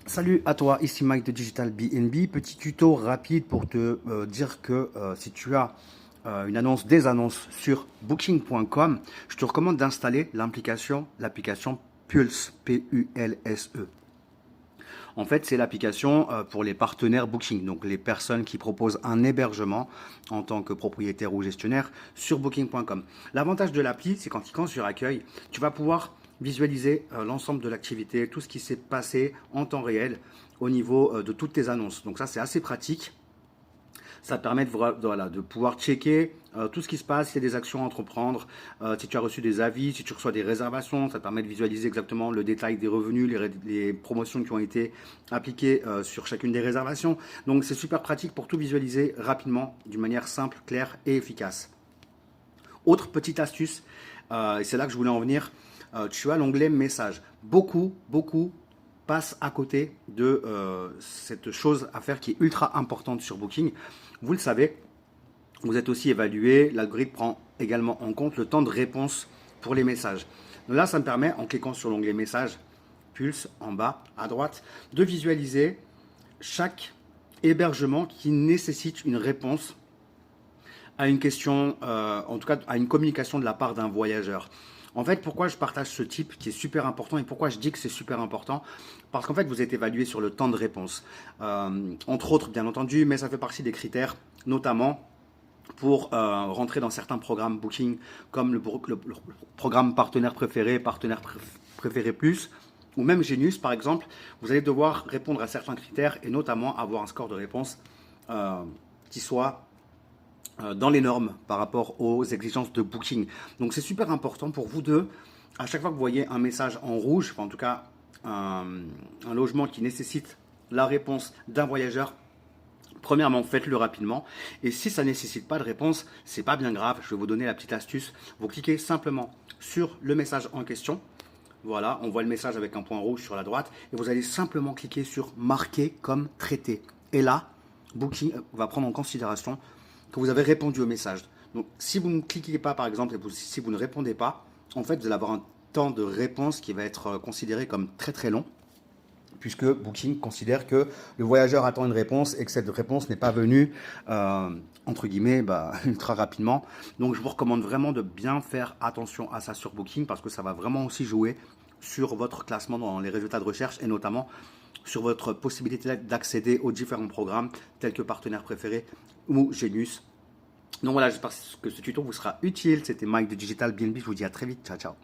Salut à toi, ici Mike de Digital BNB. Petit tuto rapide pour te dire que si tu as des annonces sur booking.com, je te recommande d'installer l'application Pulse, P-U-L-S-E. En fait, c'est l'application pour les partenaires Booking, donc les personnes qui proposent un hébergement en tant que propriétaire ou gestionnaire sur booking.com. L'avantage de l'appli, c'est quand tu cliques sur accueil, tu vas pouvoir visualiser l'ensemble de l'activité, tout ce qui s'est passé en temps réel au niveau de toutes tes annonces. Donc ça, c'est assez pratique. Ça te permet de pouvoir checker tout ce qui se passe, s'il y a des actions à entreprendre, si tu as reçu des avis, si tu reçois des réservations, ça te permet de visualiser exactement le détail des revenus, les promotions qui ont été appliquées sur chacune des réservations. Donc c'est super pratique pour tout visualiser rapidement, d'une manière simple, claire et efficace. Autre petite astuce, et c'est là que je voulais en venir, tu as l'onglet messages. Beaucoup passent à côté de cette chose à faire qui est ultra importante sur Booking. Vous le savez, vous êtes aussi évalué, l'algorithme prend également en compte le temps de réponse pour les messages. Donc là, ça me permet, en cliquant sur l'onglet messages, Pulse en bas à droite, de visualiser chaque hébergement qui nécessite une réponse à une question, en tout cas à une communication de la part d'un voyageur. En fait, pourquoi je partage ce type qui est super important et pourquoi je dis que c'est super important? Parce qu'en fait, vous êtes évalué sur le temps de réponse. Entre autres, bien entendu, mais ça fait partie des critères, notamment pour rentrer dans certains programmes Booking, comme le programme partenaire préféré plus, ou même Genius par exemple. Vous allez devoir répondre à certains critères et notamment avoir un score de réponse qui soit dans les normes par rapport aux exigences de Booking. Donc c'est super important pour vous deux, à chaque fois que vous voyez un message en rouge, enfin en tout cas un logement qui nécessite la réponse d'un voyageur, premièrement faites-le rapidement, et si ça ne nécessite pas de réponse, c'est pas bien grave, je vais vous donner la petite astuce. Vous cliquez simplement sur le message en question. Voilà, on voit le message avec un point rouge sur la droite et vous allez simplement cliquer sur marquer comme traité. Et là, Booking va prendre en considération que vous avez répondu au message. Donc, si vous ne cliquez pas, par exemple, et si vous ne répondez pas, en fait, vous allez avoir un temps de réponse qui va être considéré comme très très long, puisque Booking considère que le voyageur attend une réponse et que cette réponse n'est pas venue, entre guillemets, ultra rapidement. Donc, je vous recommande vraiment de bien faire attention à ça sur Booking, parce que ça va vraiment aussi jouer sur votre classement dans les résultats de recherche et notamment sur votre possibilité d'accéder aux différents programmes tels que Partenaire Préféré ou Genius. Donc voilà, j'espère que ce tuto vous sera utile. C'était Mike de Digital BNB. Je vous dis à très vite. Ciao, ciao.